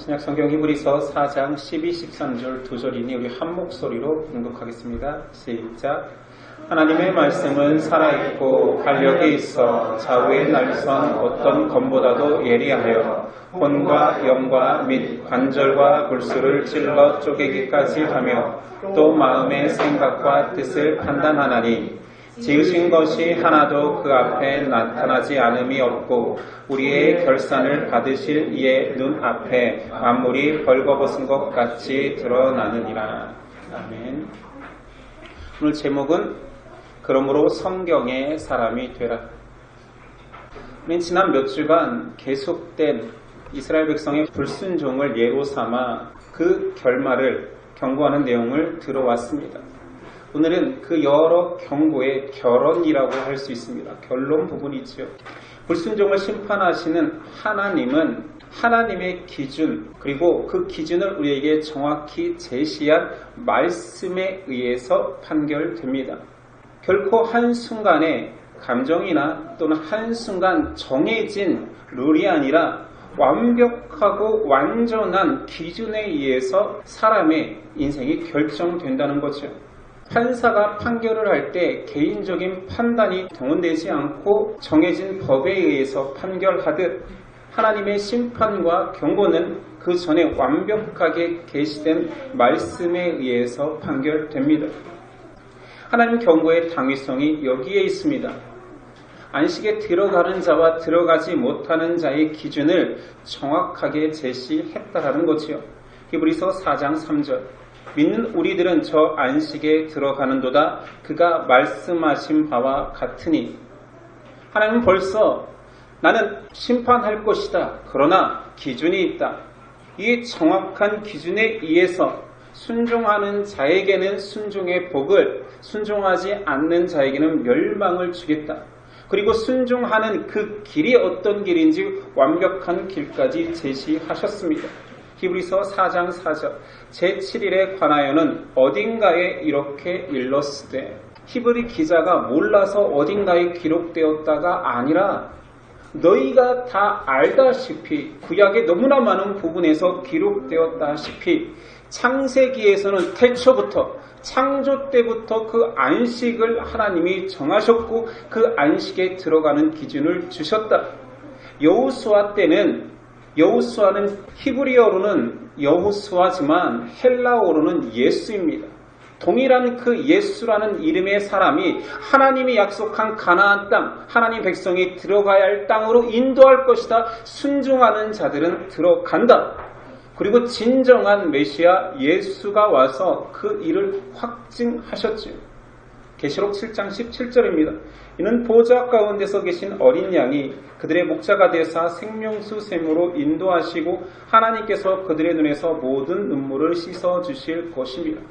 신약 성경 히브리서 4장 12, 13절 두 절이니 우리 한 목소리로 공독하겠습니다. 시작. 하나님의 말씀은 살아있고 활력이 있어 좌우의 날선 어떤 검보다도 예리하여 혼과 영과 및 관절과 골수를 찔러 쪼개기까지 하며 또 마음의 생각과 뜻을 판단하나니 지으신 것이 하나도 그 앞에 나타나지 않음이 없고 우리의 결산을 받으실 이의 눈앞에 만물이 벌거벗은 것 같이 드러나느니라. 아멘. 오늘 제목은 그러므로 성경의 사람이 되라. 우린 지난 몇 주간 계속된 이스라엘 백성의 불순종을 예로 삼아 그 결말을 경고하는 내용을 들어왔습니다. 오늘은 그 여러 경고의 결론이라고 할 수 있습니다. 결론 부분이지요. 불순종을 심판하시는 하나님은 하나님의 기준 그리고 그 기준을 우리에게 정확히 제시한 말씀에 의해서 판결됩니다. 결코 한순간에 감정이나 또는 한순간 정해진 룰이 아니라 완벽하고 완전한 기준에 의해서 사람의 인생이 결정된다는 거죠. 판사가 판결을 할 때 개인적인 판단이 동원되지 않고 정해진 법에 의해서 판결하듯 하나님의 심판과 경고는 그 전에 완벽하게 계시된 말씀에 의해서 판결됩니다. 하나님 경고의 당위성이 여기에 있습니다. 안식에 들어가는 자와 들어가지 못하는 자의 기준을 정확하게 제시했다라는 거지요. 히브리서 4장 3절. 믿는 우리들은 저 안식에 들어가는도다 그가 말씀하신 바와 같으니. 하나님은 벌써 나는 심판할 것이다. 그러나 기준이 있다. 이 정확한 기준에 의해서 순종하는 자에게는 순종의 복을, 순종하지 않는 자에게는 멸망을 주겠다. 그리고 순종하는 그 길이 어떤 길인지 완벽한 길까지 제시하셨습니다. 히브리서 4장 4절 제7일에 관하여는 어딘가에 이렇게 일렀으되, 히브리 기자가 몰라서 어딘가에 기록되었다가 아니라 너희가 다 알다시피 구약의 너무나 많은 부분에서 기록되었다시피 창세기에서는 태초부터 창조 때부터 그 안식을 하나님이 정하셨고 그 안식에 들어가는 기준을 주셨다. 여호수아 때는, 여호수아는 히브리어로는 여호수아지만 헬라어로는 예수입니다. 동일한 그 예수라는 이름의 사람이 하나님이 약속한 가나안 땅, 하나님 백성이 들어가야 할 땅으로 인도할 것이다. 순종하는 자들은 들어간다. 그리고 진정한 메시아 예수가 와서 그 일을 확증하셨지요. 계시록 7장 17절입니다. 이는 보좌 가운데서 계신 어린 양이 그들의 목자가 되사 생명수 샘으로 인도하시고 하나님께서 그들의 눈에서 모든 눈물을 씻어주실 것입니다.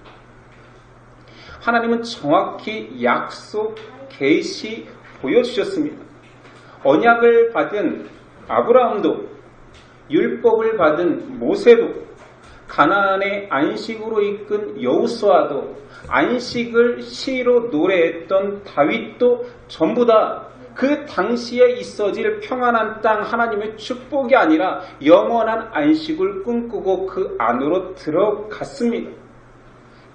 하나님은 정확히 약속, 계시 보여주셨습니다. 언약을 받은 아브라함도, 율법을 받은 모세도, 가나안의 안식으로 이끈 여호수아도, 안식을 시로 노래했던 다윗도 전부 다 그 당시에 있어질 평안한 땅, 하나님의 축복이 아니라 영원한 안식을 꿈꾸고 그 안으로 들어갔습니다.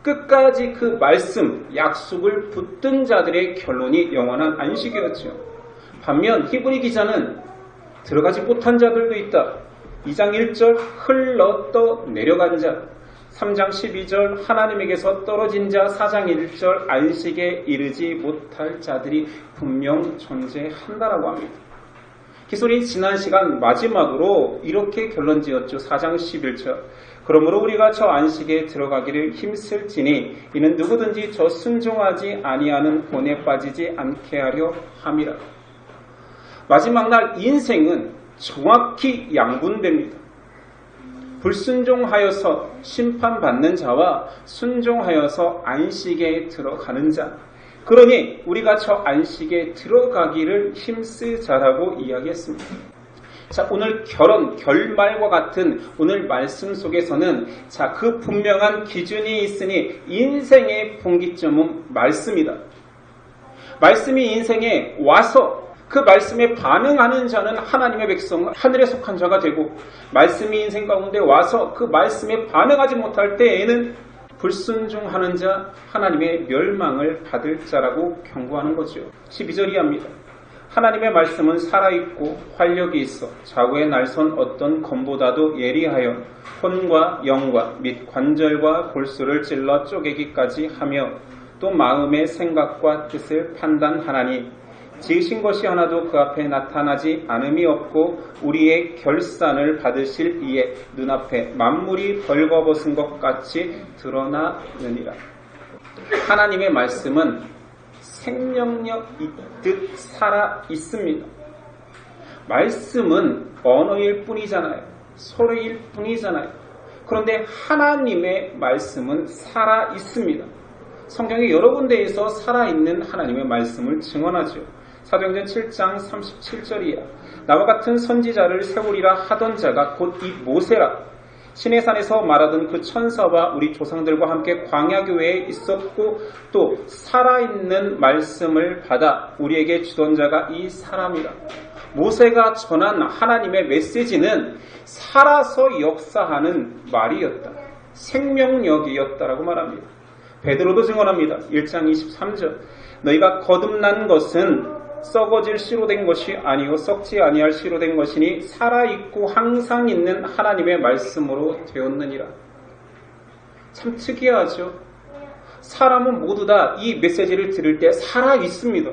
끝까지 그 말씀, 약속을 붙든 자들의 결론이 영원한 안식이었죠. 반면 히브리 기자는 들어가지 못한 자들도 있다. 2장 1절 흘러 떠 내려간 자, 3장 12절 하나님에게서 떨어진 자, 4장 1절 안식에 이르지 못할 자들이 분명 존재한다라고 합니다. 기솔이 지난 시간 마지막으로 이렇게 결론 지었죠. 4장 11절 그러므로 우리가 저 안식에 들어가기를 힘쓸지니 이는 누구든지 저 순종하지 아니하는 본에 빠지지 않게 하려 함이라. 마지막 날 인생은 정확히 양분됩니다. 불순종하여서 심판받는 자와 순종하여서 안식에 들어가는 자. 그러니 우리가 저 안식에 들어가기를 힘쓰자라고 이야기했습니다. 자, 오늘 결말과 같은 오늘 말씀 속에서는 그 분명한 기준이 있으니 인생의 분기점은 말씀이다. 말씀이 인생에 와서 그 말씀에 반응하는 자는 하나님의 백성, 하늘에 속한 자가 되고, 말씀이 인생 가운데 와서 그 말씀에 반응하지 못할 때에는 불순종하는 자, 하나님의 멸망을 받을 자라고 경고하는 거죠. 12절 이하입니다. 하나님의 말씀은 살아있고 활력이 있어 좌우에 날선 어떤 검보다도 예리하여 혼과 영과 및 관절과 골수를 찔러 쪼개기까지 하며 또 마음의 생각과 뜻을 판단하나니 지으신 것이 하나도 그 앞에 나타나지 않음이 없고 우리의 결산을 받으실 이에 눈앞에 만물이 벌거벗은 것 같이 드러나느니라. 하나님의 말씀은 생명력 있듯 살아 있습니다. 말씀은 언어일 뿐이잖아요. 소리일 뿐이잖아요. 그런데 하나님의 말씀은 살아 있습니다. 성경의 여러 군데에서 살아있는 하나님의 말씀을 증언하죠. 사도행전 7장 37절이야. 나와 같은 선지자를 세우리라 하던 자가 곧 이 모세라. 시내산에서 말하던 그 천사와 우리 조상들과 함께 광야교회에 있었고 또 살아있는 말씀을 받아 우리에게 주던 자가 이 사람이라. 모세가 전한 하나님의 메시지는 살아서 역사하는 말이었다. 생명력이었다라고 말합니다. 베드로도 증언합니다. 1장 23절. 너희가 거듭난 것은 썩어질 씨로 된 것이 아니요 썩지 아니할 씨로 된 것이니 살아있고 항상 있는 하나님의 말씀으로 되었느니라. 참 특이하죠. 사람은 모두 다 이 메시지를 들을 때 살아있습니다.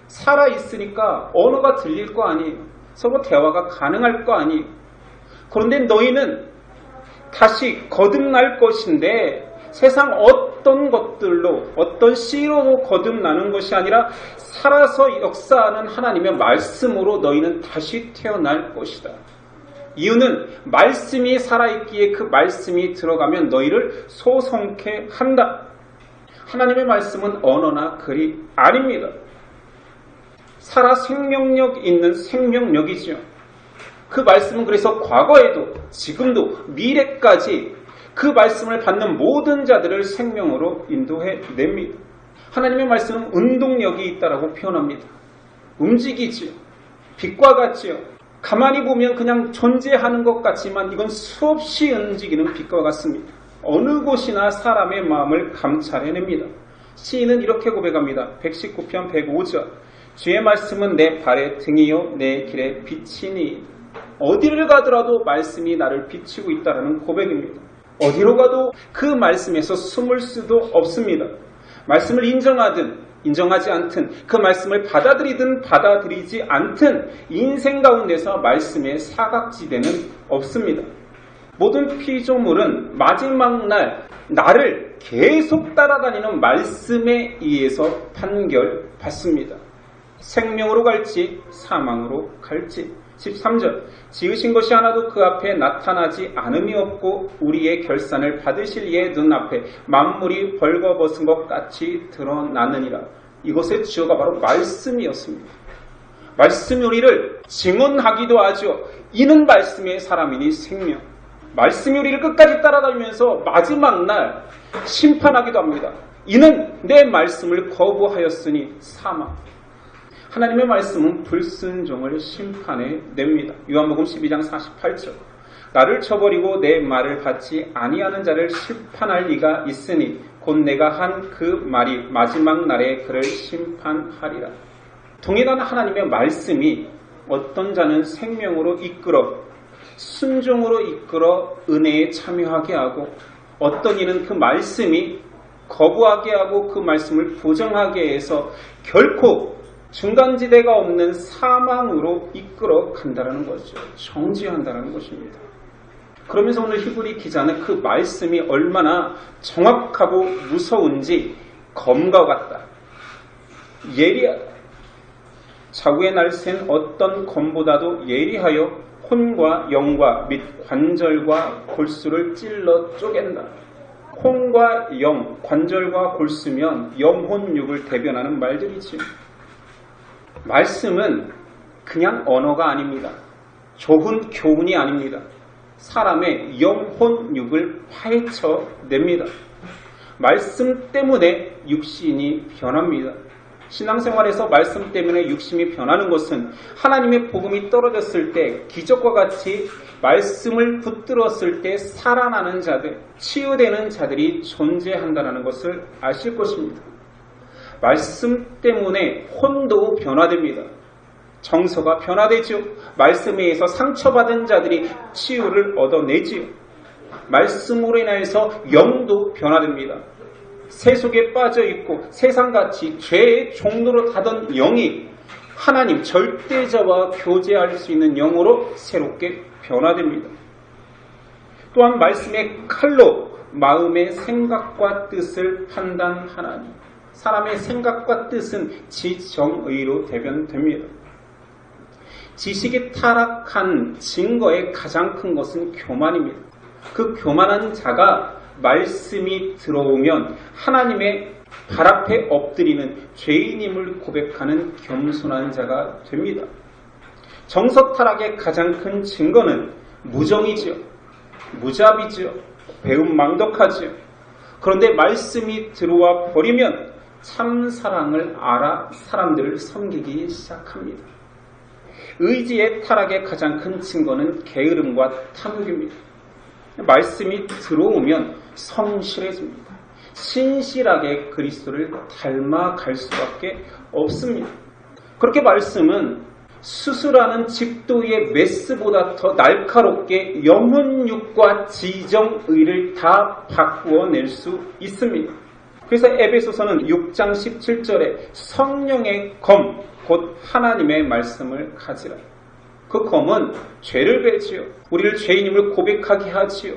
살아있으니까 언어가 들릴 거 아니에요. 서로 대화가 가능할 거 아니에요. 그런데 너희는 다시 거듭날 것인데 세상 어떤 것들로 어떤 씨로도 거듭나는 것이 아니라 살아서 역사하는 하나님의 말씀으로 너희는 다시 태어날 것이다. 이유는 말씀이 살아있기에 그 말씀이 들어가면 너희를 소성케 한다. 하나님의 말씀은 언어나 글이 아닙니다. 살아 생명력 있는 생명력이지요. 그 말씀은 그래서 과거에도 지금도 미래까지 그 말씀을 받는 모든 자들을 생명으로 인도해 냅니다. 하나님의 말씀은 운동력이 있다라고 표현합니다. 움직이지요. 빛과 같지요. 가만히 보면 그냥 존재하는 것 같지만 이건 수없이 움직이는 빛과 같습니다. 어느 곳이나 사람의 마음을 감찰해냅니다. 시인은 이렇게 고백합니다. 119편 105절. 주의 말씀은 내 발의 등이요 내 길의 빛이니. 어디를 가더라도 말씀이 나를 비추고 있다는 고백입니다. 어디로 가도 그 말씀에서 숨을 수도 없습니다. 말씀을 인정하든 인정하지 않든 그 말씀을 받아들이든 받아들이지 않든 인생 가운데서 말씀의 사각지대는 없습니다. 모든 피조물은 마지막 날 나를 계속 따라다니는 말씀에 의해서 판결받습니다. 생명으로 갈지 사망으로 갈지. 13절. 지으신 것이 하나도 그 앞에 나타나지 않음이 없고 우리의 결산을 받으실 이의 눈앞에 만물이 벌거벗은 것 같이 드러나느니라. 이것의 주어가 바로 말씀이었습니다. 말씀이 우리를 증언하기도 하죠. 이는 말씀의 사람이니 생명. 말씀이 우리를 끝까지 따라다니면서 마지막 날 심판하기도 합니다. 이는 내 말씀을 거부하였으니 사망. 하나님의 말씀은 불순종을 심판해 냅니다. 요한복음 12장 48절. 나를 쳐버리고 내 말을 받지 아니하는 자를 심판할 리가 있으니 곧 내가 한 그 말이 마지막 날에 그를 심판하리라. 동일한 하나님의 말씀이 어떤 자는 생명으로 이끌어 순종으로 이끌어 은혜에 참여하게 하고 어떤 이는 그 말씀이 거부하게 하고 그 말씀을 부정하게 해서 결코 중간지대가 없는 사망으로 이끌어 간다는 거죠. 정죄한다는 것입니다. 그러면서 오늘 히브리 기자는 그 말씀이 얼마나 정확하고 무서운지 검과 같다. 예리하다. 자구의 날샌 어떤 검보다도 예리하여 혼과 영과 및 관절과 골수를 찔러 쪼갠다. 혼과 영, 관절과 골수면 영혼육을 대변하는 말들이지. 말씀은 그냥 언어가 아닙니다. 좋은 교훈이 아닙니다. 사람의 영혼육을 파헤쳐 냅니다. 말씀 때문에 육신이 변합니다. 신앙생활에서 말씀 때문에 육심이 변하는 것은 하나님의 복음이 떨어졌을 때 기적과 같이 말씀을 붙들었을 때 살아나는 자들, 치유되는 자들이 존재한다는 것을 아실 것입니다. 말씀 때문에 혼도 변화됩니다. 정서가 변화되죠. 말씀에 의해서 상처받은 자들이 치유를 얻어내지요. 말씀으로 인하여서 영도 변화됩니다. 세속에 빠져있고 세상같이 죄의 종로로 타던 영이 하나님 절대자와 교제할 수 있는 영으로 새롭게 변화됩니다. 또한 말씀의 칼로 마음의 생각과 뜻을 판단하나니 사람의 생각과 뜻은 지정의로 대변됩니다. 지식이 타락한 증거의 가장 큰 것은 교만입니다. 그 교만한 자가 말씀이 들어오면 하나님의 발 앞에 엎드리는 죄인임을 고백하는 겸손한 자가 됩니다. 정서 타락의 가장 큰 증거는 무정이지요. 무자비지요. 배은망덕하지요. 그런데 말씀이 들어와 버리면 참 사랑을 알아 사람들을 섬기기 시작합니다. 의지의 타락의 가장 큰 증거는 게으름과 탐욕입니다. 말씀이 들어오면 성실해집니다. 신실하게 그리스도를 닮아갈 수밖에 없습니다. 그렇게 말씀은 수술하는 집도의 메스보다 더 날카롭게 영혼육과 지정의를 다 바꾸어낼 수 있습니다. 그래서 에베소서는 6장 17절에 성령의 검, 곧 하나님의 말씀을 가지라. 그 검은 죄를 베지요. 우리를 죄인임을 고백하게 하지요.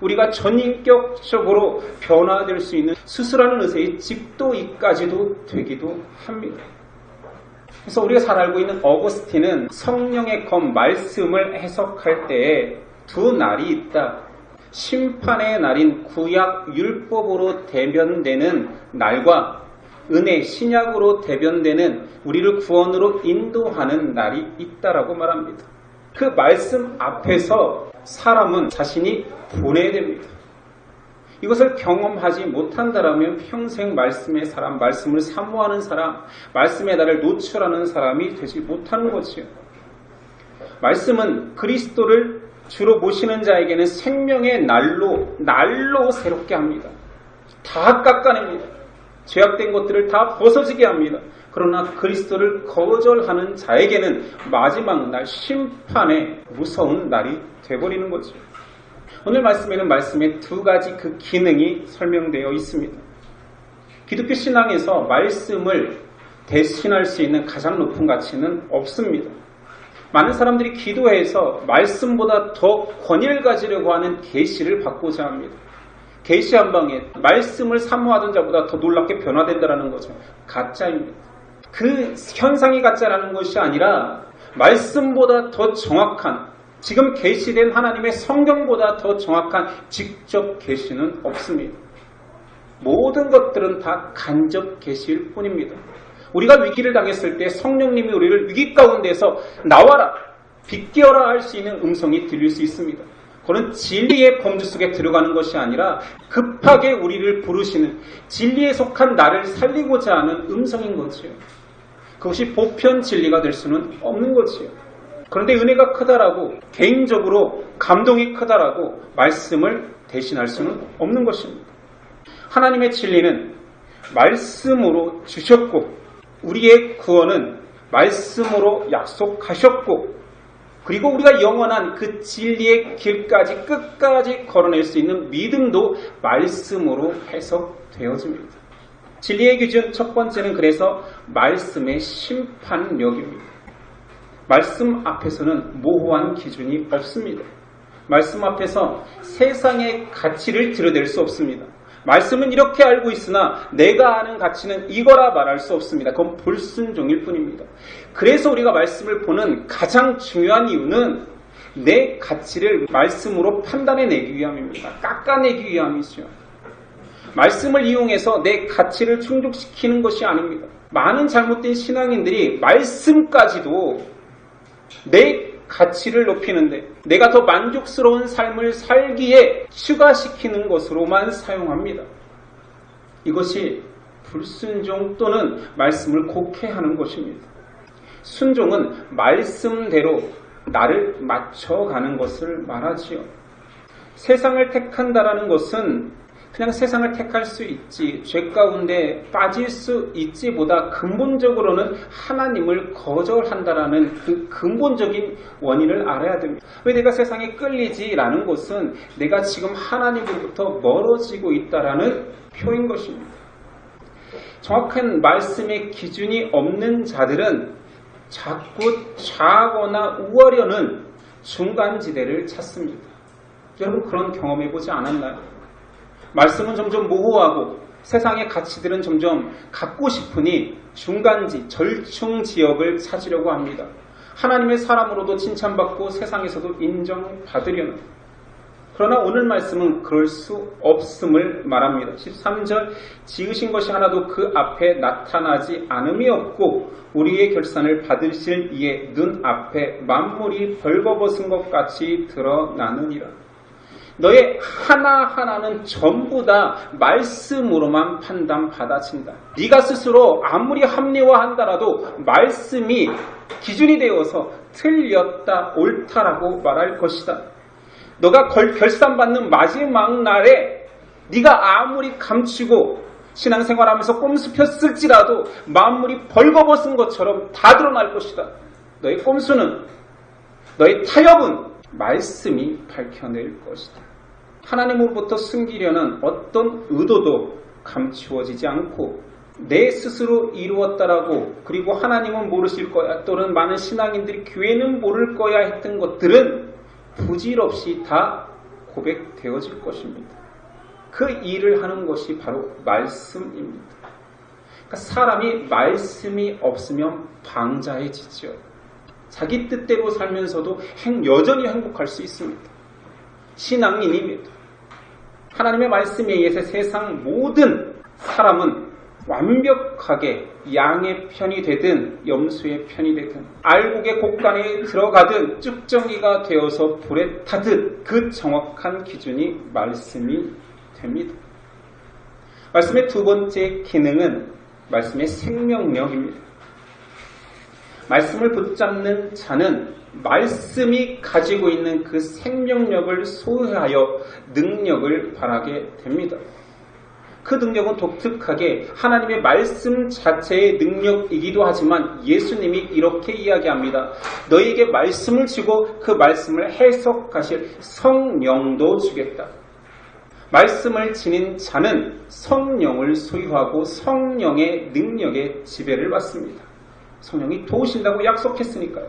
우리가 전인격적으로 변화될 수 있는 수술하는 의사의 집도이까지도 되기도 합니다. 그래서 우리가 잘 알고 있는 어거스틴은 성령의 검 말씀을 해석할 때에 두 날이 있다. 심판의 날인 구약 율법으로 대변되는 날과 은혜 신약으로 대변되는 우리를 구원으로 인도하는 날이 있다라고 말합니다. 그 말씀 앞에서 사람은 자신이 분해됩니다. 이것을 경험하지 못한다라면 평생 말씀의 사람, 말씀을 사모하는 사람, 말씀의 날을 노출하는 사람이 되지 못하는 거지요. 말씀은 그리스도를 주로 모시는 자에게는 생명의 날로 새롭게 합니다. 다 깎아냅니다. 죄악된 것들을 다 벗어지게 합니다. 그러나 그리스도를 거절하는 자에게는 마지막 날 심판의 무서운 날이 되어버리는 거죠. 오늘 말씀에는 말씀의 두 가지 그 기능이 설명되어 있습니다. 기독교 신앙에서 말씀을 대신할 수 있는 가장 높은 가치는 없습니다. 많은 사람들이 기도해서 말씀보다 더 권위를 가지려고 하는 계시를 받고자 합니다. 계시 한 방에 말씀을 사모하던 자보다 더 놀랍게 변화된다는 거죠. 가짜입니다. 그 현상이 가짜라는 것이 아니라 말씀보다 더 정확한, 지금 계시된 하나님의 성경보다 더 정확한 직접 계시는 없습니다. 모든 것들은 다 간접 계시일 뿐입니다. 우리가 위기를 당했을 때 성령님이 우리를 위기 가운데서 나와라, 비껴라 할 수 있는 음성이 들릴 수 있습니다. 그건 진리의 범주 속에 들어가는 것이 아니라 급하게 우리를 부르시는, 진리에 속한 나를 살리고자 하는 음성인 거지요. 그것이 보편 진리가 될 수는 없는 거지요. 그런데 은혜가 크다라고, 개인적으로 감동이 크다라고 말씀을 대신할 수는 없는 것입니다. 하나님의 진리는 말씀으로 주셨고, 우리의 구원은 말씀으로 약속하셨고, 그리고 우리가 영원한 그 진리의 길까지 끝까지 걸어낼 수 있는 믿음도 말씀으로 해석되어집니다. 진리의 기준 첫 번째는 그래서 말씀의 심판력입니다. 말씀 앞에서는 모호한 기준이 없습니다. 말씀 앞에서 세상의 가치를 드러낼 수 없습니다. 말씀은 이렇게 알고 있으나 내가 아는 가치는 이거라 말할 수 없습니다. 그건 불순종일 뿐입니다. 그래서 우리가 말씀을 보는 가장 중요한 이유는 내 가치를 말씀으로 판단해내기 위함입니다. 깎아내기 위함이죠. 말씀을 이용해서 내 가치를 충족시키는 것이 아닙니다. 많은 잘못된 신앙인들이 말씀까지도 내 가치를 높이는데, 내가 더 만족스러운 삶을 살기에 추가시키는 것으로만 사용합니다. 이것이 불순종 또는 말씀을 곡해하는 것입니다. 순종은 말씀대로 나를 맞춰가는 것을 말하지요. 세상을 택한다라는 것은 그냥 세상을 택할 수 있지, 죄 가운데 빠질 수 있지보다 근본적으로는 하나님을 거절한다라는 그 근본적인 원인을 알아야 됩니다. 왜 내가 세상에 끌리지라는 것은 내가 지금 하나님으로부터 멀어지고 있다라는 표인 것입니다. 정확한 말씀의 기준이 없는 자들은 자꾸 좌하거나 우하려는 중간지대를 찾습니다. 여러분 그런 경험해보지 않았나요? 말씀은 점점 모호하고 세상의 가치들은 점점 갖고 싶으니 중간지, 절충지역을 찾으려고 합니다. 하나님의 사람으로도 칭찬받고 세상에서도 인정받으려는. 그러나 오늘 말씀은 그럴 수 없음을 말합니다. 13절 지으신 것이 하나도 그 앞에 나타나지 않음이 없고 우리의 결산을 받으실 이의 눈 앞에 만물이 벌거벗은 것 같이 드러나느니라. 너의 하나하나는 전부 다 말씀으로만 판단받아진다. 네가 스스로 아무리 합리화한다라도 말씀이 기준이 되어서 틀렸다, 옳다라고 말할 것이다. 너가 결산받는 마지막 날에 네가 아무리 감추고 신앙생활하면서 꼼수 폈을지라도 만물이 벌거벗은 것처럼 다 드러날 것이다. 너의 꼼수는, 너의 타협은 말씀이 밝혀낼 것이다. 하나님으로부터 숨기려는 어떤 의도도 감추어지지 않고 내 스스로 이루었다라고, 그리고 하나님은 모르실 거야 또는 많은 신앙인들이 교회는 모를 거야 했던 것들은 부질없이 다 고백되어질 것입니다. 그 일을 하는 것이 바로 말씀입니다. 그러니까 사람이 말씀이 없으면 방자해지죠. 자기 뜻대로 살면서도 여전히 행복할 수 있습니다. 신앙인입니다. 하나님의 말씀에 의해서 세상 모든 사람은 완벽하게 양의 편이 되든 염소의 편이 되든 알곡의 곡간에 들어가든 쭉정이가 되어서 불에 타듯 그 정확한 기준이 말씀이 됩니다. 말씀의 두 번째 기능은 말씀의 생명력입니다. 말씀을 붙잡는 자는 말씀이 가지고 있는 그 생명력을 소유하여 능력을 발하게 됩니다. 그 능력은 독특하게 하나님의 말씀 자체의 능력이기도 하지만 예수님이 이렇게 이야기합니다. 너희에게 말씀을 주고 그 말씀을 해석하실 성령도 주겠다. 말씀을 지닌 자는 성령을 소유하고 성령의 능력의 지배를 받습니다. 성령이 도우신다고 약속했으니까요.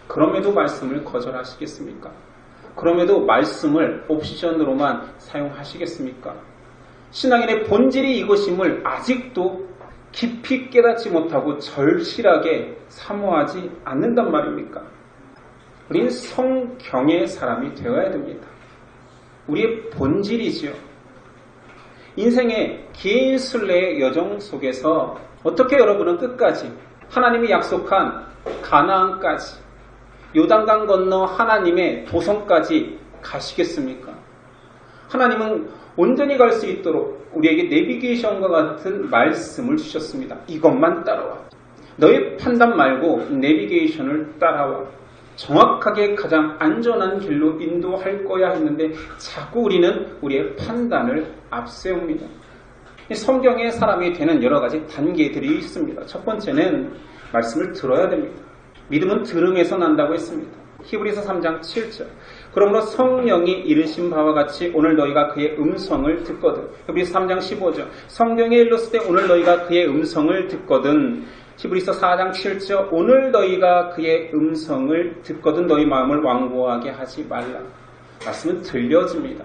그럼에도 말씀을 거절하시겠습니까? 그럼에도 말씀을 옵션으로만 사용하시겠습니까? 신앙인의 본질이 이것임을 아직도 깊이 깨닫지 못하고 절실하게 사모하지 않는단 말입니까? 우린 성경의 사람이 되어야 됩니다. 우리의 본질이지요. 인생의 긴 순례의 여정 속에서 어떻게 여러분은 끝까지 하나님이 약속한 가나안까지, 요단강 건너 하나님의 도성까지 가시겠습니까? 하나님은 온전히 갈 수 있도록 우리에게 내비게이션과 같은 말씀을 주셨습니다. 이것만 따라와. 너의 판단 말고 내비게이션을 따라와. 정확하게 가장 안전한 길로 인도할 거야 했는데 자꾸 우리는 우리의 판단을 앞세웁니다. 성경의 사람이 되는 여러 가지 단계들이 있습니다. 첫 번째는 말씀을 들어야 됩니다. 믿음은 들음에서 난다고 했습니다. 히브리서 3장 7절. 그러므로 성령이 이르신 바와 같이 오늘 너희가 그의 음성을 듣거든. 히브리서 3장 15절. 성경에 일렀을 때 오늘 너희가 그의 음성을 듣거든. 히브리서 4장 7절. 오늘 너희가 그의 음성을 듣거든 너희 마음을 완고하게 하지 말라. 말씀은 들려집니다.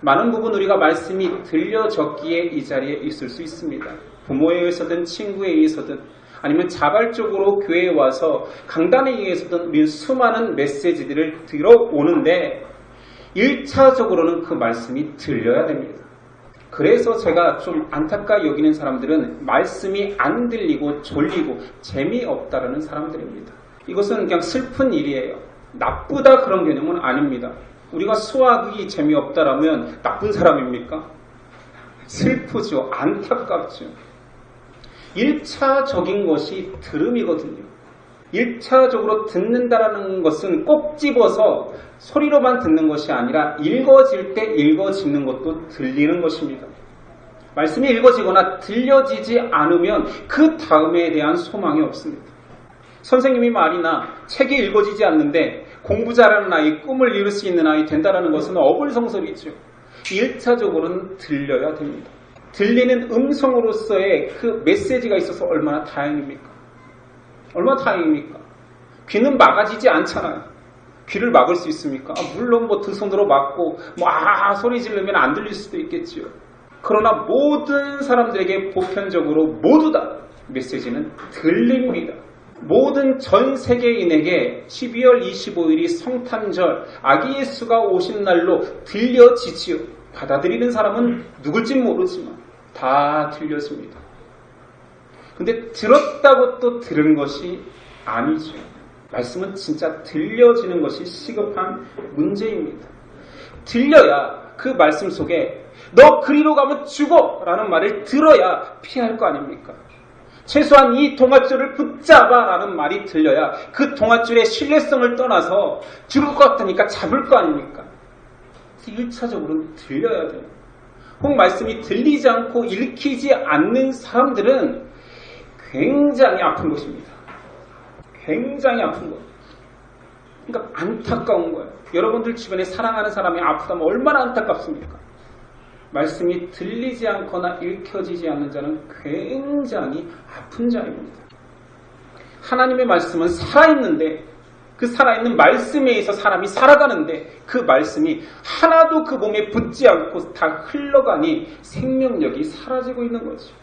많은 부분 우리가 말씀이 들려졌기에 이 자리에 있을 수 있습니다. 부모에 의해서든 친구에 의해서든 아니면 자발적으로 교회에 와서 강단에 의해서든 우리는 수많은 메시지들을 들어오는데 1차적으로는 그 말씀이 들려야 됩니다. 그래서 제가 좀 안타까이 여기는 사람들은 말씀이 안 들리고 졸리고 재미없다라는 사람들입니다. 이것은 그냥 슬픈 일이에요. 나쁘다 그런 개념은 아닙니다. 우리가 수학이 재미없다라면 나쁜 사람입니까? 슬프죠. 안타깝죠. 1차적인 것이 들음이거든요. 1차적으로 듣는다라는 것은 꼭 집어서 소리로만 듣는 것이 아니라 읽어질 때 읽어지는 것도 들리는 것입니다. 말씀이 읽어지거나 들려지지 않으면 그 다음에 대한 소망이 없습니다. 선생님이 말이나 책이 읽어지지 않는데 공부 잘하는 아이, 꿈을 이룰 수 있는 아이 된다는 것은 어불성설이죠. 1차적으로는 들려야 됩니다. 들리는 음성으로서의 그 메시지가 있어서 얼마나 다행입니까? 얼마나 다행입니까? 귀는 막아지지 않잖아요. 귀를 막을 수 있습니까? 물론 두 손으로 막고 소리 지르면 안 들릴 수도 있겠지요. 그러나 모든 사람들에게 보편적으로 모두 다 메시지는 들립니다. 모든 전 세계인에게 12월 25일이 성탄절, 아기 예수가 오신 날로 들려지지요. 받아들이는 사람은 누굴지 모르지만 다 들려집니다. 근데 들었다고 또 들은 것이 아니죠. 말씀은 진짜 들려지는 것이 시급한 문제입니다. 들려야 그 말씀 속에 너 그리로 가면 죽어! 라는 말을 들어야 피할 거 아닙니까? 최소한 이 동아줄을 붙잡아! 라는 말이 들려야 그 동아줄의 신뢰성을 떠나서 죽을 것 같으니까 잡을 거 아닙니까? 1차적으로는 들려야 돼요. 혹 말씀이 들리지 않고 읽히지 않는 사람들은 굉장히 아픈 것입니다. 굉장히 아픈 거예요. 그러니까 안타까운 거예요. 여러분들 주변에 사랑하는 사람이 아프다면 얼마나 안타깝습니까? 말씀이 들리지 않거나 읽혀지지 않는 자는 굉장히 아픈 자입니다. 하나님의 말씀은 살아있는데 그 살아있는 말씀에 의해서 사람이 살아가는데 그 말씀이 하나도 그 몸에 붙지 않고 다 흘러가니 생명력이 사라지고 있는 거죠.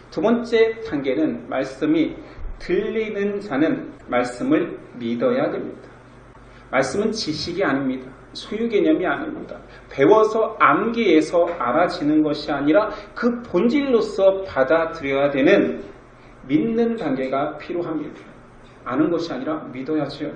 두 번째 단계는 말씀이 들리는 자는 말씀을 믿어야 됩니다. 말씀은 지식이 아닙니다. 소유 개념이 아닙니다. 배워서 암기해서 알아지는 것이 아니라 그 본질로서 받아들여야 되는 믿는 단계가 필요합니다. 아는 것이 아니라 믿어야죠.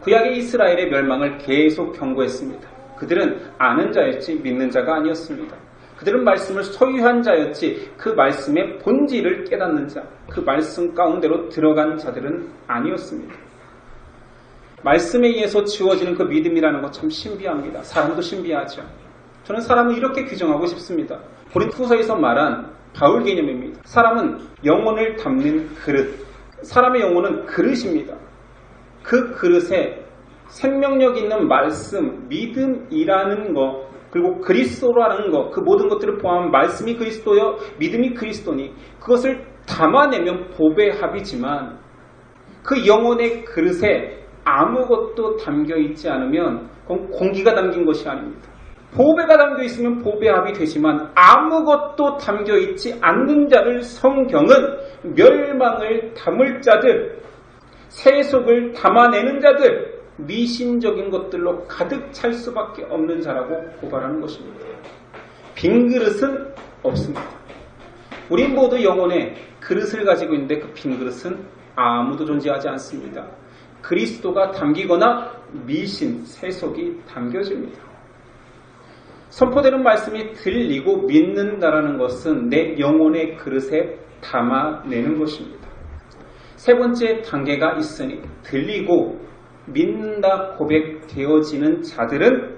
구약의 이스라엘의 멸망을 계속 경고했습니다. 그들은 아는 자였지 믿는 자가 아니었습니다. 그들은 말씀을 소유한 자였지 그 말씀의 본질을 깨닫는 자, 그 말씀 가운데로 들어간 자들은 아니었습니다. 말씀에 의해서 지워지는 그 믿음이라는 것 참 신비합니다. 사람도 신비하죠. 저는 사람을 이렇게 규정하고 싶습니다. 고린토서에서 말한 바울 개념입니다. 사람은 영혼을 담는 그릇, 사람의 영혼은 그릇입니다. 그 그릇에 생명력 있는 말씀, 믿음이라는 것, 그리고 그리스도라는 것, 그 모든 것들을 포함한 말씀이 그리스도여 믿음이 그리스도니 그것을 담아내면 복의 합이지만 그 영혼의 그릇에 아무것도 담겨있지 않으면 그건 공기가 담긴 것이 아닙니다. 보배가 담겨있으면 보배 합이 되지만 아무것도 담겨있지 않는 자를 성경은 멸망을 담을 자들, 세속을 담아내는 자들, 미신적인 것들로 가득 찰 수밖에 없는 자라고 고발하는 것입니다. 빈 그릇은 없습니다. 우린 모두 영혼에 그릇을 가지고 있는데 그 빈 그릇은 아무도 존재하지 않습니다. 그리스도가 담기거나 미신, 세속이 담겨집니다. 선포되는 말씀이 들리고 믿는다라는 것은 내 영혼의 그릇에 담아내는 것입니다. 세 번째 단계가 있으니 들리고 믿는다 고백되어지는 자들은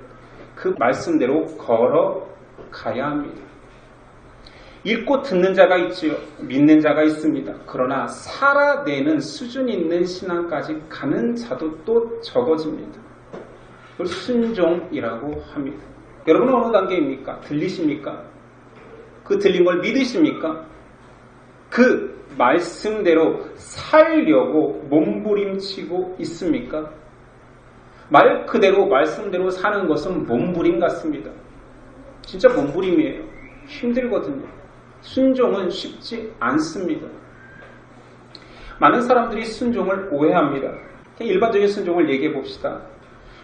그 말씀대로 걸어가야 합니다. 읽고 듣는 자가 있지요. 믿는 자가 있습니다. 그러나 살아내는 수준 있는 신앙까지 가는 자도 또 적어집니다. 그걸 순종이라고 합니다. 여러분은 어느 단계입니까? 들리십니까? 그 들린 걸 믿으십니까? 그 말씀대로 살려고 몸부림치고 있습니까? 말 그대로 말씀대로 사는 것은 몸부림 같습니다. 진짜 몸부림이에요. 힘들거든요. 순종은 쉽지 않습니다. 많은 사람들이 순종을 오해합니다. 일반적인 순종을 얘기해 봅시다.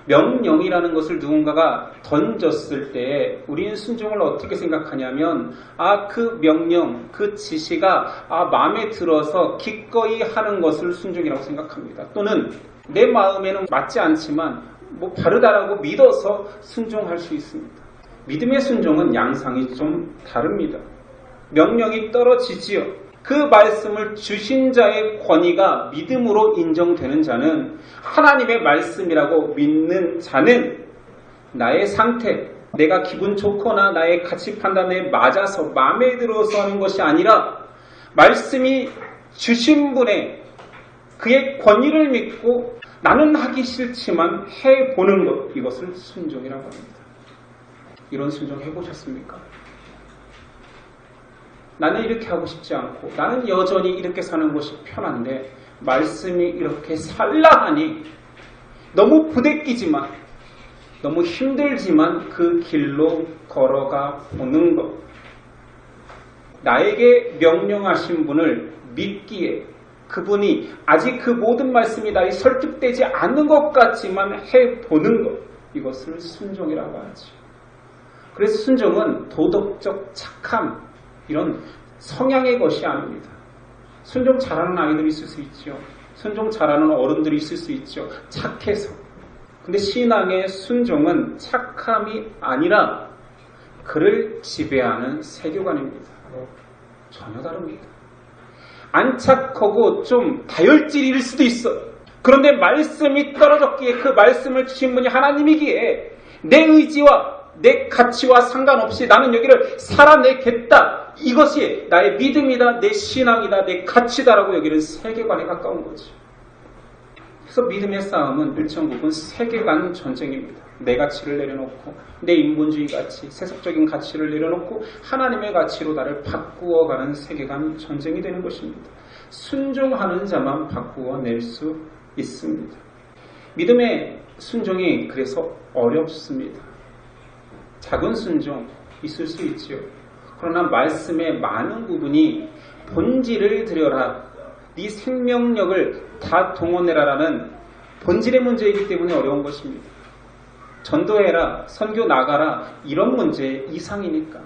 명령이라는 것을 누군가가 던졌을 때 우리는 순종을 어떻게 생각하냐면 그 명령, 그 지시가 마음에 들어서 기꺼이 하는 것을 순종이라고 생각합니다. 또는 내 마음에는 맞지 않지만 바르다라고 믿어서 순종할 수 있습니다. 믿음의 순종은 양상이 좀 다릅니다. 명령이 떨어지지요. 그 말씀을 주신 자의 권위가 믿음으로 인정되는 자는, 하나님의 말씀이라고 믿는 자는 나의 상태, 내가 기분 좋거나 나의 가치 판단에 맞아서 마음에 들어서 하는 것이 아니라 말씀이 주신 분의 그의 권위를 믿고 나는 하기 싫지만 해보는 것, 이것을 순종이라고 합니다. 이런 순종 해보셨습니까? 나는 이렇게 하고 싶지 않고 나는 여전히 이렇게 사는 것이 편한데 말씀이 이렇게 살라 하니 너무 부대끼지만 너무 힘들지만 그 길로 걸어가 보는 것. 나에게 명령하신 분을 믿기에 그분이 아직 그 모든 말씀이 나에 설득되지 않는 것 같지만 해보는 것. 이것을 순종이라고 하죠. 그래서 순종은 도덕적 착함, 이런 성향의 것이 아닙니다. 순종 잘하는 아이들이 있을 수 있죠. 순종 잘하는 어른들이 있을 수 있죠. 착해서. 근데 신앙의 순종은 착함이 아니라 그를 지배하는 세계관입니다. 전혀 다릅니다. 안 착하고 좀 다혈질일 수도 있어요. 그런데 말씀이 떨어졌기에 그 말씀을 주신 분이 하나님이기에 내 의지와 내 가치와 상관없이 나는 여기를 살아내겠다. 이것이 나의 믿음이다, 내 신앙이다, 내 가치다라고 여기는 세계관에 가까운 거죠. 그래서 믿음의 싸움은 일정국은 세계관 전쟁입니다. 내 가치를 내려놓고 내 인본주의 가치, 세속적인 가치를 내려놓고 하나님의 가치로 나를 바꾸어가는 세계관 전쟁이 되는 것입니다. 순종하는 자만 바꾸어낼 수 있습니다. 믿음의 순종이 그래서 어렵습니다. 작은 순종 있을 수 있지요. 그러나 말씀의 많은 부분이 본질을 들여라, 네 생명력을 다 동원해라라는 본질의 문제이기 때문에 어려운 것입니다. 전도해라, 선교 나가라, 이런 문제 이상이니까.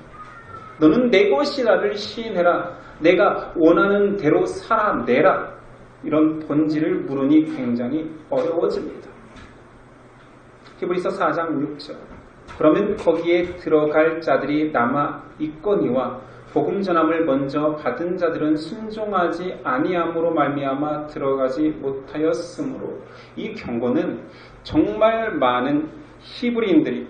너는 내 것이라를 시인해라, 내가 원하는 대로 살아내라, 이런 본질을 물으니 굉장히 어려워집니다. 히브리서 4장 6절. 그러면 거기에 들어갈 자들이 남아 있거니와 복음 전함을 먼저 받은 자들은 순종하지 아니함으로 말미암아 들어가지 못하였으므로. 이 경고는 정말 많은 히브리인들이,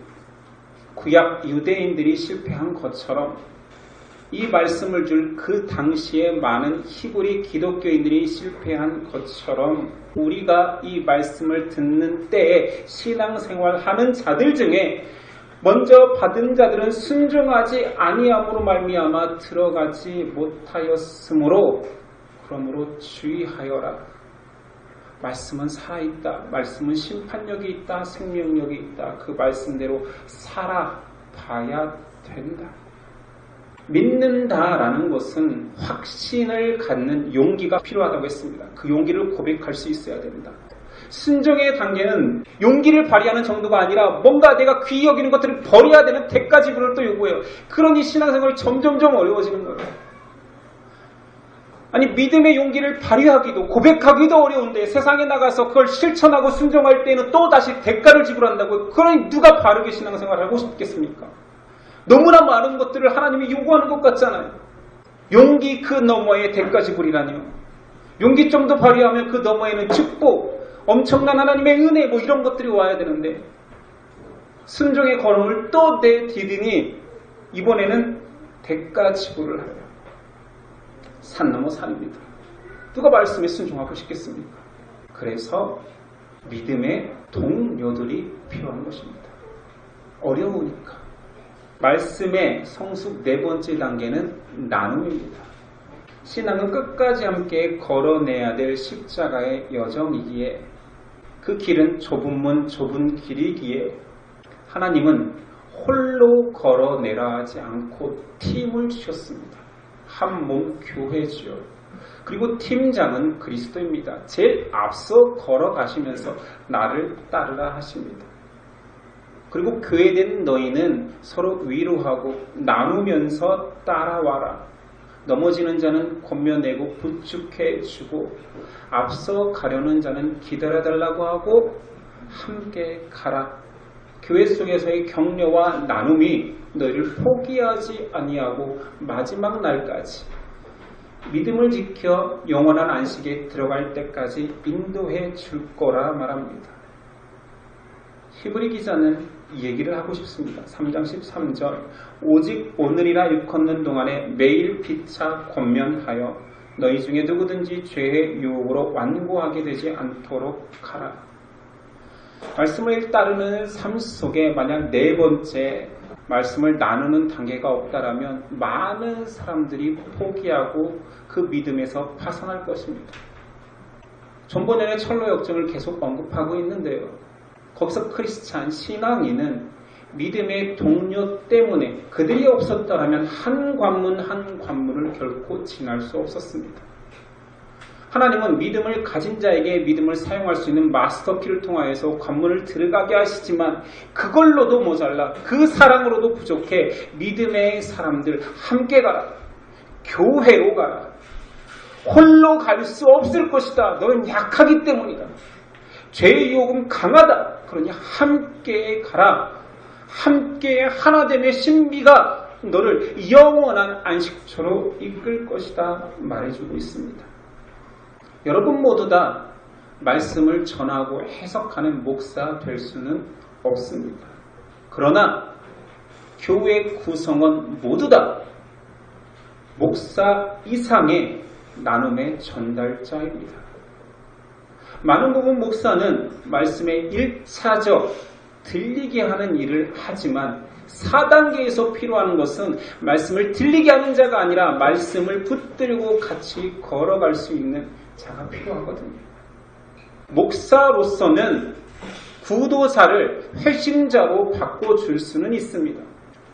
구약 유대인들이 실패한 것처럼 이 말씀을 줄 그 당시에 많은 히브리 기독교인들이 실패한 것처럼 우리가 이 말씀을 듣는 때에 신앙생활하는 자들 중에 먼저 받은 자들은 순종하지 아니함으로 말미암아 들어가지 못하였으므로, 그러므로 주의하여라. 말씀은 살아있다. 말씀은 심판력이 있다. 생명력이 있다. 그 말씀대로 살아봐야 된다. 믿는다라는 것은 확신을 갖는 용기가 필요하다고 했습니다. 그 용기를 고백할 수 있어야 된다. 순종의 단계는 용기를 발휘하는 정도가 아니라 뭔가 내가 귀히 여기는 것들을 버려야 되는 대가 지불을 또 요구해요. 그러니 신앙생활이 점점점 어려워지는 거예요. 아니, 믿음의 용기를 발휘하기도 고백하기도 어려운데 세상에 나가서 그걸 실천하고 순종할 때는 또 다시 대가를 지불한다고요. 그러니 누가 바르게 신앙생활을 하고 싶겠습니까? 너무나 많은 것들을 하나님이 요구하는 것 같잖아요. 용기 그 너머에 대가 지불이라니요. 용기 정도 발휘하면 그 너머에는 축복, 엄청난 하나님의 은혜, 이런 것들이 와야 되는데 순종의 걸음을 또 내디디니 이번에는 대가 지불을 해요. 산 넘어 산입니다. 누가 말씀에 순종하고 싶겠습니까? 그래서 믿음의 동료들이 필요한 것입니다. 어려우니까. 말씀의 성숙 네 번째 단계는 나눔입니다. 신앙은 끝까지 함께 걸어내야 될 십자가의 여정이기에, 그 길은 좁은 문 좁은 길이기에 하나님은 홀로 걸어내라 하지 않고 팀을 주셨습니다. 한 몸 교회지요. 그리고 팀장은 그리스도입니다. 제일 앞서 걸어가시면서 나를 따르라 하십니다. 그리고 교회된 너희는 서로 위로하고 나누면서 따라와라. 넘어지는 자는 권면내고 부축해주고 앞서 가려는 자는 기다려달라고 하고 함께 가라. 교회 속에서의 격려와 나눔이 너희를 포기하지 아니하고 마지막 날까지 믿음을 지켜 영원한 안식에 들어갈 때까지 인도해 줄 거라 말합니다. 히브리 기자는 이 얘기를 하고 싶습니다. 3장 13절 오직 오늘이라 일컫는 동안에 매일 피차 권면하여 너희 중에 누구든지 죄의 유혹으로 완고하게 되지 않도록 하라. 말씀을 따르는 삶 속에 만약 네 번째 말씀을 나누는 단계가 없다라면 많은 사람들이 포기하고 그 믿음에서 파산할 것입니다. 전번에 철로 역정을 계속 언급하고 있는데요. 거기서 크리스찬 신앙인은 믿음의 동료 때문에 그들이 없었더라면 한 관문 한 관문을 결코 지날 수 없었습니다. 하나님은 믿음을 가진 자에게 믿음을 사용할 수 있는 마스터키를 통하여서 관문을 들어가게 하시지만 그걸로도 모자라 그 사랑으로도 부족해 믿음의 사람들 함께 가라. 교회로 가라. 홀로 갈 수 없을 것이다. 너는 약하기 때문이다. 죄의 유혹은 강하다. 그러니 함께 가라. 함께 하나됨의 신비가 너를 영원한 안식처로 이끌 것이다 말해주고 있습니다. 여러분 모두 다 말씀을 전하고 해석하는 목사 될 수는 없습니다. 그러나 교회 구성원 모두 다 목사 이상의 나눔의 전달자입니다. 많은 부분 목사는 말씀의 1차적 들리게 하는 일을 하지만 4단계에서 필요한 것은 말씀을 들리게 하는 자가 아니라 말씀을 붙들고 같이 걸어갈 수 있는 자가 필요하거든요. 목사로서는 구도자를 회심자로 바꿔줄 수는 있습니다.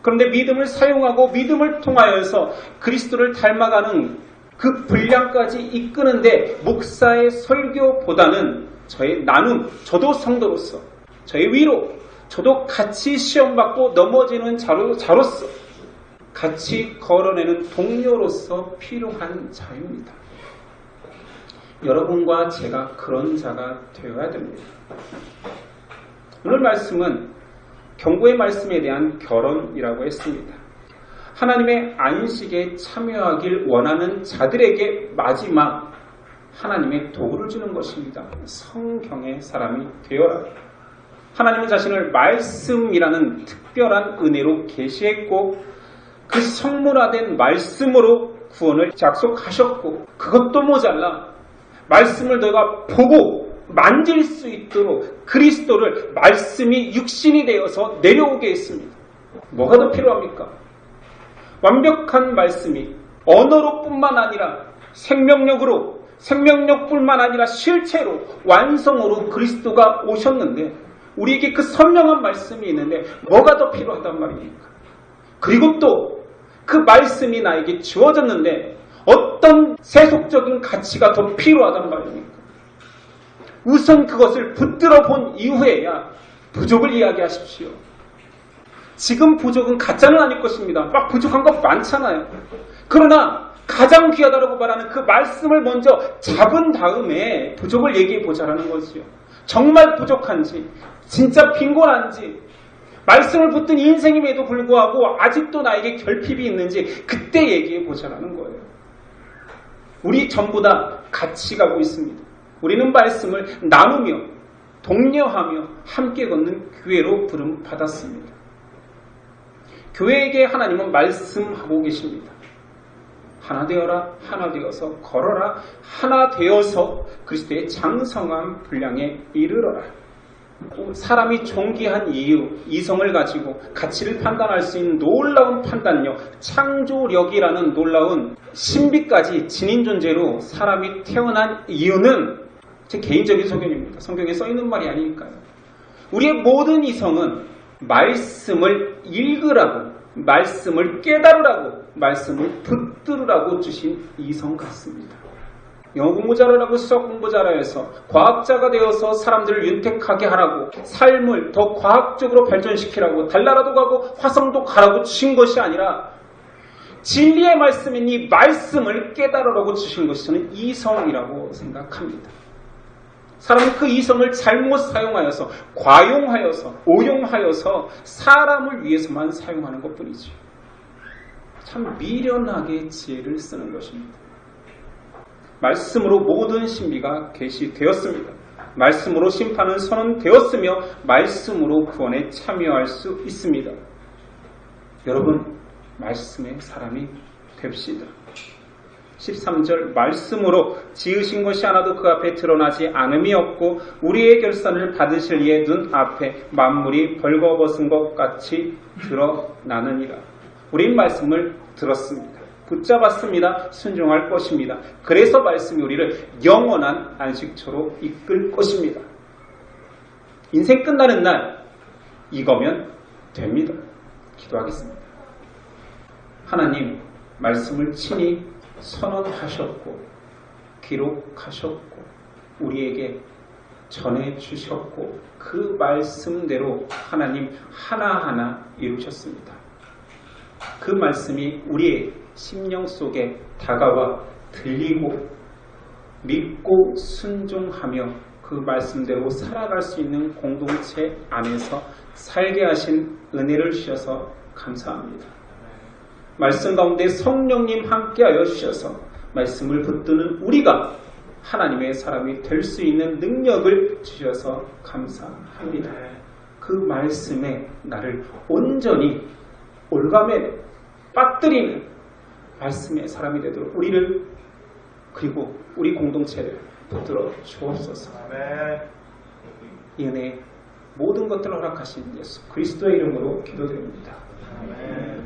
그런데 믿음을 사용하고 믿음을 통하여서 그리스도를 닮아가는 그 분량까지 이끄는데 목사의 설교보다는 저의 나눔, 저도 성도로서 저의 위로, 저도 같이 시험받고 넘어지는 자로서 같이 걸어내는 동료로서 필요한 자입니다. 여러분과 제가 그런 자가 되어야 됩니다. 오늘 말씀은 경고의 말씀에 대한 결론이라고 했습니다. 하나님의 안식에 참여하길 원하는 자들에게 마지막 하나님의 도구를 주는 것입니다. 성경의 사람이 되어라. 하나님은 자신을 말씀이라는 특별한 은혜로 계시했고 그 성문화된 말씀으로 구원을 약속하셨고 그것도 모자라 말씀을 너희가 보고 만질 수 있도록 그리스도를 말씀이 육신이 되어서 내려오게 했습니다. 뭐가 더 필요합니까? 완벽한 말씀이 언어로 뿐만 아니라 생명력뿐만 아니라 실체로 완성으로 그리스도가 오셨는데 우리에게 그 선명한 말씀이 있는데 뭐가 더 필요하단 말입니까? 그리고 또 그 말씀이 나에게 주어졌는데 어떤 세속적인 가치가 더 필요하단 말입니까? 우선 그것을 붙들어 본 이후에야 부족을 이야기하십시오. 지금 부족은 가짜는 아닐 것입니다. 막 부족한 거 많잖아요. 그러나 가장 귀하다라고 말하는 그 말씀을 먼저 잡은 다음에 부족을 얘기해보자라는 거지요. 정말 부족한지 진짜 빈곤한지 말씀을 붙든 인생임에도 불구하고 아직도 나에게 결핍이 있는지 그때 얘기해보자라는 거예요. 우리 전부 다 같이 가고 있습니다. 우리는 말씀을 나누며 독려하며 함께 걷는 교회로 부름받았습니다. 교회에게 하나님은 말씀하고 계십니다. 하나 되어라, 하나 되어서 걸어라, 하나 되어서 그리스도의 장성한 분량에 이르러라. 사람이 존귀한 이유, 이성을 가지고 가치를 판단할 수 있는 놀라운 판단력, 창조력이라는 놀라운 신비까지 지닌 존재로 사람이 태어난 이유는 제 개인적인 소견입니다. 성경에 써있는 말이 아니니까요. 우리의 모든 이성은 말씀을 읽으라고, 말씀을 깨달으라고, 말씀을 붙들으라고 주신 이성 같습니다. 영어 공부 잘하라고 수학 공부 잘하라 해서 과학자가 되어서 사람들을 윤택하게 하라고 삶을 더 과학적으로 발전시키라고 달나라도 가고 화성도 가라고 주신 것이 아니라 진리의 말씀인 이 말씀을 깨달으라고 주신 것이 저는 이성이라고 생각합니다. 사람은 그 이성을 잘못 사용하여서 과용하여서 오용하여서 사람을 위해서만 사용하는 것뿐이지. 참 미련하게 지혜를 쓰는 것입니다. 말씀으로 모든 신비가 계시되었습니다. 말씀으로 심판은 선언되었으며 말씀으로 구원에 참여할 수 있습니다. 여러분, 말씀의 사람이 됩시다. 13절 말씀으로 지으신 것이 하나도 그 앞에 드러나지 않음이 없고 우리의 결산을 받으실 이의 눈 앞에 만물이 벌거벗은 것 같이 드러나느니라. 우린 말씀을 들었습니다. 붙잡았습니다. 순종할 것입니다. 그래서 말씀이 우리를 영원한 안식처로 이끌 것입니다. 인생 끝나는 날 이거면 됩니다. 기도하겠습니다. 하나님, 말씀을 친히 선언하셨고 기록하셨고 우리에게 전해주셨고 그 말씀대로 하나님 하나하나 이루셨습니다. 그 말씀이 우리의 심령 속에 다가와 들리고 믿고 순종하며 그 말씀대로 살아갈 수 있는 공동체 안에서 살게 하신 은혜를 주셔서 감사합니다. 말씀 가운데 성령님 함께하여 주셔서 말씀을 붙드는 우리가 하나님의 사람이 될 수 있는 능력을 주셔서 감사합니다. 그 말씀에 나를 온전히 올가매 빠뜨리는 말씀의 사람이 되도록 우리를 그리고 우리 공동체를 붙들어 주옵소서. 이 은혜 모든 것들을 허락하신 예수 그리스도의 이름으로 기도드립니다. 아멘.